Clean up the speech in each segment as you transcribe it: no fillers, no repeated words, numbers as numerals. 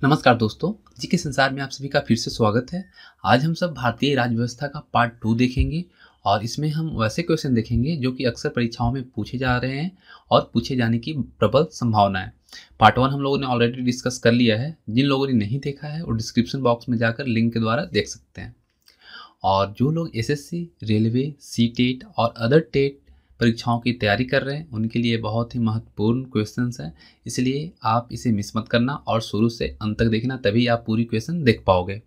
नमस्कार दोस्तों, जी के संसार में आप सभी का फिर से स्वागत है। आज हम सब भारतीय राज्य व्यवस्था का पार्ट 2 देखेंगे और इसमें हम वैसे क्वेश्चन देखेंगे जो कि अक्सर परीक्षाओं में पूछे जा रहे हैं और पूछे जाने की प्रबल संभावना है। पार्ट 1 हम लोगों ने ऑलरेडी डिस्कस कर लिया है। जिन लोगों ने नहीं देखा है वो डिस्क्रिप्शन बॉक्स में जाकर लिंक के द्वारा देख सकते हैं। और जो लोग एसएससी, रेलवे, सीटेट और अदर टेट परीक्षाओं की तैयारी कर रहे हैं उनके लिए बहुत ही महत्वपूर्ण क्वेश्चंस हैं, इसलिए आप इसे मिस मत करना और शुरू से अंत तक देखना, तभी आप पूरी क्वेश्चन देख पाओगे।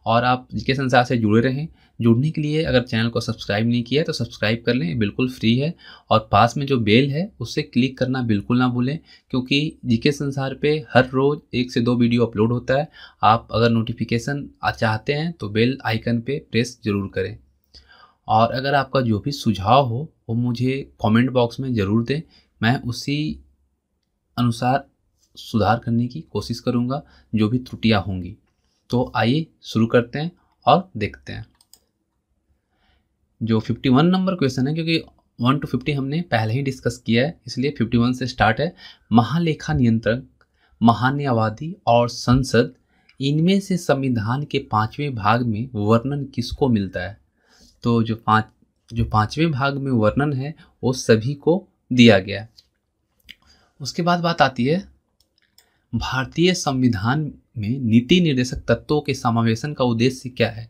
और आप जीके संसार से जुड़े रहें। जुड़ने के लिए अगर चैनल को सब्सक्राइब नहीं किया है तो सब्सक्राइब कर लें, बिल्कुल फ्री है। और पास में जो बेल है उससे क्लिक करना बिल्कुल ना भूलें, क्योंकि जीके संसार पे हर रोज़ 1 से 2 वीडियो अपलोड होता है। आप अगर नोटिफिकेशन चाहते हैं तो बेल आइकन पे प्रेस ज़रूर करें। और अगर आपका जो भी सुझाव हो वो मुझे कमेंट बॉक्स में ज़रूर दें, मैं उसी अनुसार सुधार करने की कोशिश करूँगा जो भी त्रुटियाँ होंगी। तो आइए शुरू करते हैं और देखते हैं। जो 51 नंबर क्वेश्चन है, क्योंकि 1 to 50 हमने पहले ही डिस्कस किया है, इसलिए 51 से स्टार्ट है। महालेखा नियंत्रक, महान्यायवादी और संसद, इनमें से संविधान के 5वें भाग में वर्णन किसको मिलता है? तो जो 5वें भाग में वर्णन है वो सभी को दिया गया है। उसके बाद बात आती है भारतीय संविधान में नीति निर्देशक तत्वों के समावेशन का उद्देश्य क्या है?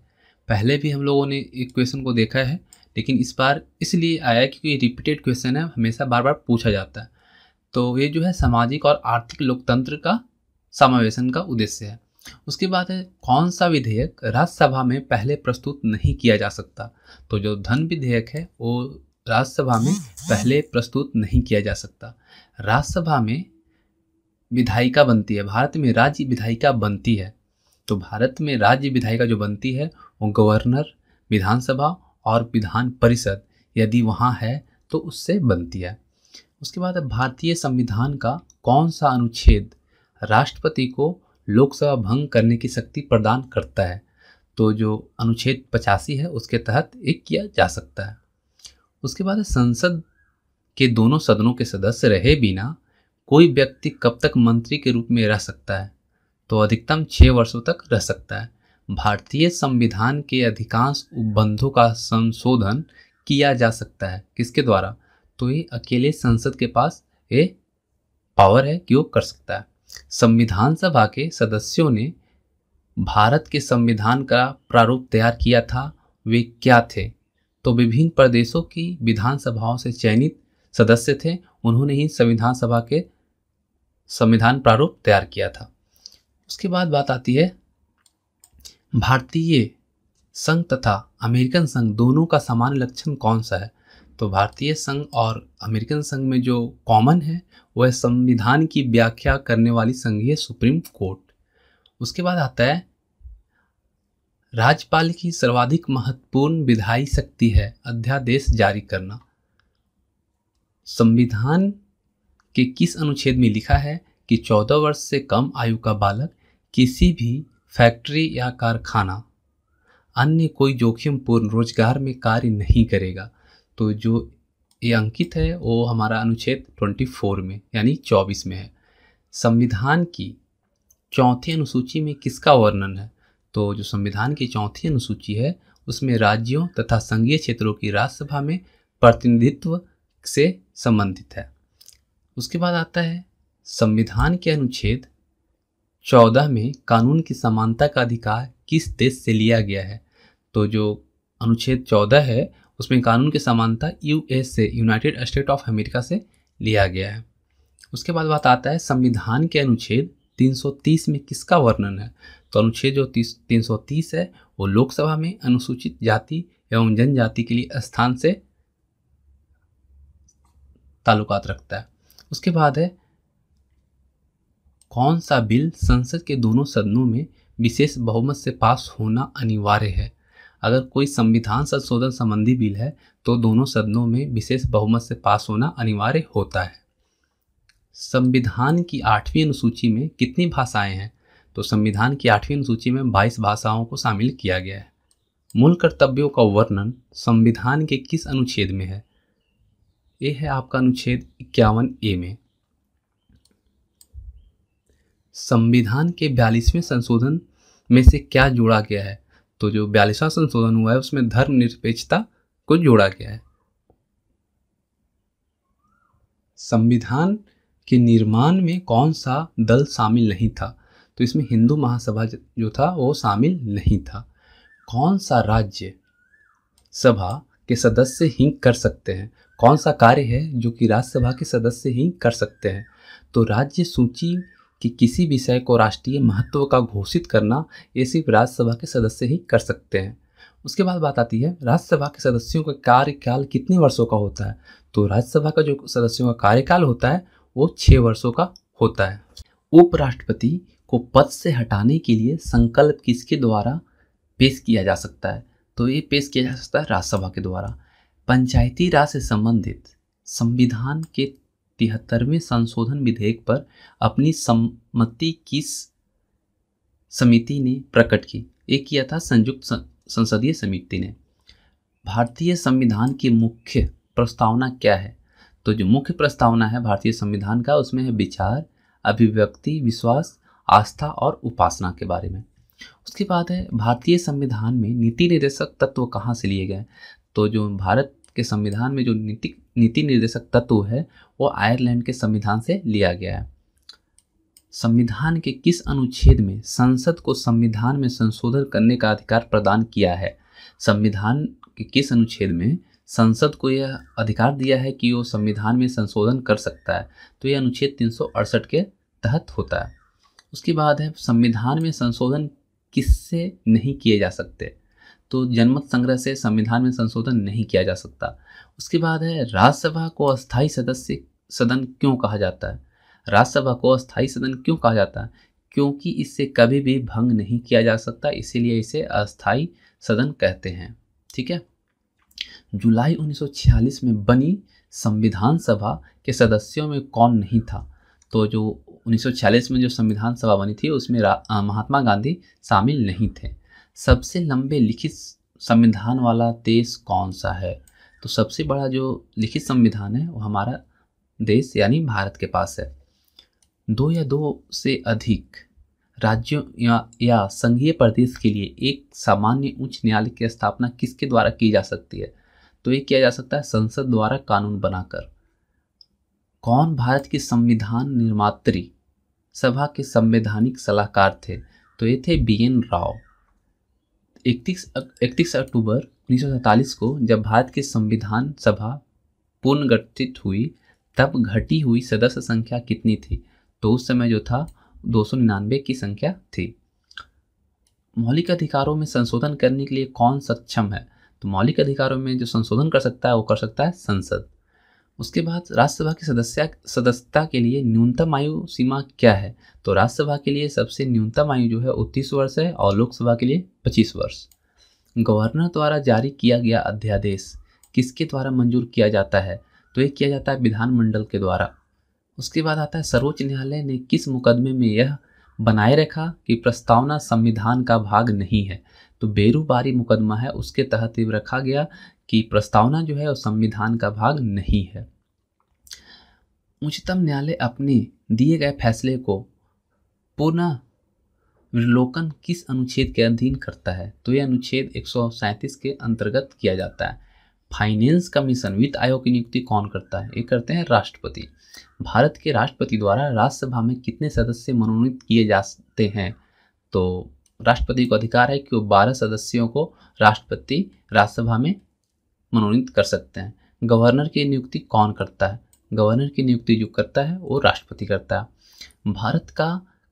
पहले भी हम लोगों ने एक क्वेश्चन को देखा है, लेकिन इस बार इसलिए आया क्योंकि रिपीटेड क्वेश्चन है, हमेशा बार बार पूछा जाता है। तो ये जो है सामाजिक और आर्थिक लोकतंत्र का समावेशन का उद्देश्य है। उसके बाद है कौन सा विधेयक राज्यसभा में पहले प्रस्तुत नहीं किया जा सकता? तो जो धन विधेयक है वो राज्यसभा में पहले प्रस्तुत नहीं किया जा सकता। राज्यसभा में विधायिका बनती है, भारत में राज्य विधायिका बनती है। तो भारत में राज्य विधायिका जो बनती है वो गवर्नर, विधानसभा और विधान परिषद यदि वहाँ है तो उससे बनती है। उसके बाद भारतीय संविधान का कौन सा अनुच्छेद राष्ट्रपति को लोकसभा भंग करने की शक्ति प्रदान करता है? तो जो अनुच्छेद 85 है उसके तहत एक किया जा सकता है। उसके बाद संसद के दोनों सदनों के सदस्य रहे बिना कोई व्यक्ति कब तक मंत्री के रूप में रह सकता है? तो अधिकतम 6 वर्षों तक रह सकता है। भारतीय संविधान के अधिकांश उपबंधों का संशोधन किया जा सकता है किसके द्वारा? तो ये अकेले संसद के पास ये पावर है कि वो कर सकता है। संविधान सभा के सदस्यों ने भारत के संविधान का प्रारूप तैयार किया था, वे क्या थे? तो विभिन्न प्रदेशों की विधानसभाओं से चयनित सदस्य थे, उन्होंने ही संविधान सभा के संविधान प्रारूप तैयार किया था। उसके बाद बात आती है भारतीय संघ तथा अमेरिकन संघ दोनों का सामान्य लक्षण कौन सा है? तो भारतीय संघ और अमेरिकन संघ में जो कॉमन है वह संविधान की व्याख्या करने वाली संघीय सुप्रीम कोर्ट। उसके बाद आता है राज्यपाल की सर्वाधिक महत्वपूर्ण विधायी शक्ति है अध्यादेश जारी करना। संविधान के किस अनुच्छेद में लिखा है कि 14 वर्ष से कम आयु का बालक किसी भी फैक्ट्री या कारखाना अन्य कोई जोखिमपूर्ण रोजगार में कार्य नहीं करेगा? तो जो ये अंकित है वो हमारा अनुच्छेद 24 में यानी 24 में है। संविधान की चौथी अनुसूची में किसका वर्णन है? तो जो संविधान की चौथी अनुसूची है उसमें राज्यों तथा संघीय क्षेत्रों की राज्यसभा में प्रतिनिधित्व से संबंधित है। उसके बाद आता है संविधान के अनुच्छेद 14 में कानून की समानता का अधिकार किस देश से लिया गया है? तो जो अनुच्छेद 14 है उसमें कानून की समानता यूएस से, यूनाइटेड स्टेट ऑफ अमेरिका से लिया गया है। उसके बाद बात आता है संविधान के अनुच्छेद 330 में किसका वर्णन है? तो अनुच्छेद जो 330 है वो लोकसभा में अनुसूचित जाति एवं जनजाति के लिए स्थान से ताल्लुकात रखता है। उसके बाद है कौन सा बिल संसद के दोनों सदनों में विशेष बहुमत से पास होना अनिवार्य है? अगर कोई संविधान संशोधन संबंधी बिल है तो दोनों सदनों में विशेष बहुमत से पास होना अनिवार्य होता है। संविधान की 8वीं अनुसूची में कितनी भाषाएं हैं? तो संविधान की 8वीं अनुसूची में 22 भाषाओं को शामिल किया गया है। मूल कर्तव्यों का वर्णन संविधान के किस अनुच्छेद में है? ये है आपका अनुच्छेद 51A में। संविधान के 42वें संशोधन में से क्या जोड़ा गया है? तो जो 42वां संशोधन हुआ है उसमें धर्मनिरपेक्षता को जोड़ा गया है। संविधान के निर्माण में कौन सा दल शामिल नहीं था? तो इसमें हिंदू महासभा जो था वो शामिल नहीं था। कौन सा राज्य सभा के सदस्य ही कर सकते हैं? कौन सा कार्य है जो कि राज्यसभा के सदस्य ही कर सकते हैं? तो राज्य सूची कि किसी विषय को राष्ट्रीय महत्व का घोषित करना ये सिर्फ राज्यसभा के सदस्य ही कर सकते हैं। उसके बाद बात आती है राज्यसभा के सदस्यों का कार्यकाल कितने वर्षों का होता है? तो राज्यसभा का जो सदस्यों का कार्यकाल होता है वो 6 वर्षों का होता है। उपराष्ट्रपति को पद से हटाने के लिए संकल्प किसके द्वारा पेश किया जा सकता है? तो ये पेश किया जा सकता है राज्यसभा के द्वारा। पंचायती राज से संबंधित संविधान के 73वें संशोधन विधेयक पर अपनी सम्मति किस समिति ने प्रकट की? एक किया था संयुक्त संसदीय समिति ने। भारतीय संविधान की मुख्य प्रस्तावना क्या है? तो जो मुख्य प्रस्तावना है भारतीय संविधान का उसमें है विचार, अभिव्यक्ति, विश्वास, आस्था और उपासना के बारे में। उसके बाद है भारतीय संविधान में नीति निर्देशक तत्व कहाँ से लिए गए? तो जो भारत के संविधान में जो नीति निर्देशक तत्व है वो आयरलैंड के संविधान से लिया गया है। संविधान के किस अनुच्छेद में संसद को संविधान में संशोधन करने का अधिकार प्रदान किया है? संविधान के किस अनुच्छेद में संसद को यह अधिकार दिया है कि वो संविधान में संशोधन कर सकता है? तो यह अनुच्छेद 368 के तहत होता है। उसके बाद है संविधान में संशोधन किससे नहीं किए जा सकते? तो जनमत संग्रह से संविधान में संशोधन नहीं किया जा सकता। उसके बाद है राज्यसभा को अस्थायी सदन क्यों कहा जाता है? राज्यसभा को अस्थायी सदन क्यों कहा जाता है? क्योंकि इससे कभी भी भंग नहीं किया जा सकता, इसीलिए इसे अस्थायी सदन कहते हैं। ठीक है। जुलाई 1946 में बनी संविधान सभा के सदस्यों में कौन नहीं था? तो जो 1946 में जो संविधान सभा बनी थी उसमें महात्मा गांधी शामिल नहीं थे। सबसे लंबे लिखित संविधान वाला देश कौन सा है? तो सबसे बड़ा जो लिखित संविधान है वो हमारा देश यानी भारत के पास है। 2 या 2 से अधिक राज्यों या संघीय प्रदेश के लिए एक सामान्य उच्च न्यायालय की स्थापना किसके द्वारा की जा सकती है? तो ये किया जा सकता है संसद द्वारा कानून बनाकर। कौन भारत की संविधान निर्मात्री सभा के संवैधानिक सलाहकार थे? तो ये थे BN राव। 31 अक्टूबर 1947 को जब भारत की संविधान सभा पुनर्गठित हुई तब घटी हुई सदस्य संख्या कितनी थी? तो उस समय जो था 299 की संख्या थी। मौलिक अधिकारों में संशोधन करने के लिए कौन सक्षम है? तो मौलिक अधिकारों में जो संशोधन कर सकता है वो कर सकता है संसद। उसके बाद राज्यसभा की सदस्यता के लिए न्यूनतम आयु सीमा क्या है? तो राज्यसभा के लिए सबसे न्यूनतम आयु जो है 29 वर्ष है और लोकसभा के लिए 25 वर्ष। गवर्नर द्वारा जारी किया गया अध्यादेश किसके द्वारा मंजूर किया जाता है? तो ये किया जाता है विधानमंडल के द्वारा। उसके बाद आता है सर्वोच्च न्यायालय ने किस मुकदमे में यह बनाए रखा कि प्रस्तावना संविधान का भाग नहीं है? तो बेरूबारी मुकदमा है, उसके तहत ये रखा गया कि प्रस्तावना जो है वो संविधान का भाग नहीं है। उच्चतम न्यायालय अपने दिए गए फैसले को पुनः विलोकन किस अनुच्छेद के अधीन करता है? तो यह अनुच्छेद 137 के अंतर्गत किया जाता है। फाइनेंस कमीशन वित्त आयोग की नियुक्ति कौन करता है? ये करते हैं राष्ट्रपति। भारत के राष्ट्रपति द्वारा राज्यसभा में कितने सदस्य मनोनीत किए जाते हैं? तो राष्ट्रपति को अधिकार है कि वो 12 सदस्यों को राष्ट्रपति राज्यसभा में मनोनीत कर सकते हैं। गवर्नर की नियुक्ति कौन करता है? गवर्नर की नियुक्ति जो करता है वो राष्ट्रपति करता है। भारत का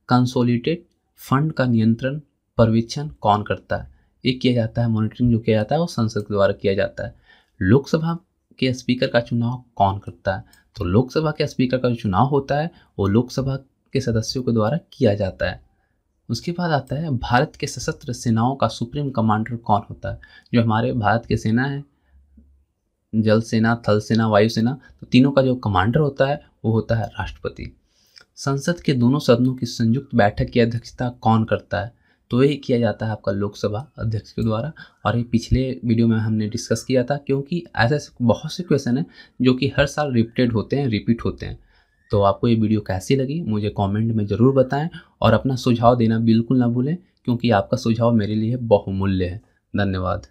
कंसोलिडेटेड फंड का नियंत्रण पर्यवेक्षण कौन करता है? ये किया जाता है, मॉनिटरिंग जो किया जाता है वो संसद के द्वारा किया जाता है। लोकसभा के स्पीकर का चुनाव कौन करता है? तो लोकसभा के स्पीकर का जो चुनाव होता है वो लोकसभा के सदस्यों के द्वारा किया जाता है। उसके बाद आता है भारत के सशस्त्र सेनाओं का सुप्रीम कमांडर कौन होता है? जो हमारे भारत की सेना है, जल सेना, थल सेना, वायु सेना, तो तीनों का जो कमांडर होता है वो होता है राष्ट्रपति। संसद के दोनों सदनों की संयुक्त बैठक की अध्यक्षता कौन करता है? तो ये किया जाता है आपका लोकसभा अध्यक्ष के द्वारा। और ये पिछले वीडियो में हमने डिस्कस किया था, क्योंकि ऐसे बहुत से क्वेश्चन हैं जो कि हर साल रिपीट होते हैं। तो आपको ये वीडियो कैसी लगी मुझे कमेंट में ज़रूर बताएं और अपना सुझाव देना बिल्कुल ना भूलें, क्योंकि आपका सुझाव मेरे लिए बहुमूल्य है। धन्यवाद।